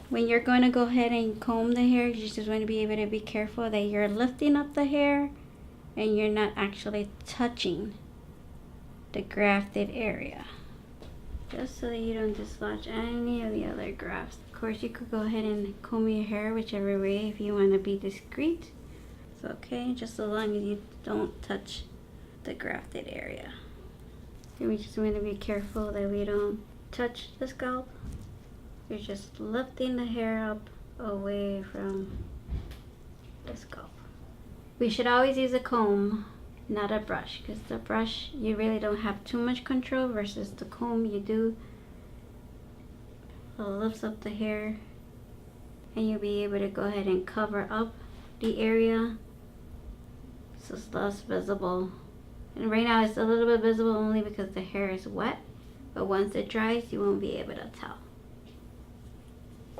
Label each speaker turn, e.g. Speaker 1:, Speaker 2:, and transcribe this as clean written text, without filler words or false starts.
Speaker 1: When you're going to go ahead and comb the hair, you just want to be able to be careful that you're lifting up the hair and you're not actually touching the grafted area, just so that you don't dislodge any of the other grafts. Of course, you could go ahead and comb your hair whichever way if you want to be discreet. It's okay, just so long as you don't touch the grafted area. And we just want to be careful that we don't touch the scalp. You're just lifting the hair up away from the scalp. We should always use a comb, not a brush, because the brush you really don't have too much control, versus the comb you do. It lifts up the hair and you'll be able to go ahead and cover up the area so it's less visible. And right now it's a little bit visible only because the hair is wet, but once it dries you won't be able to tell.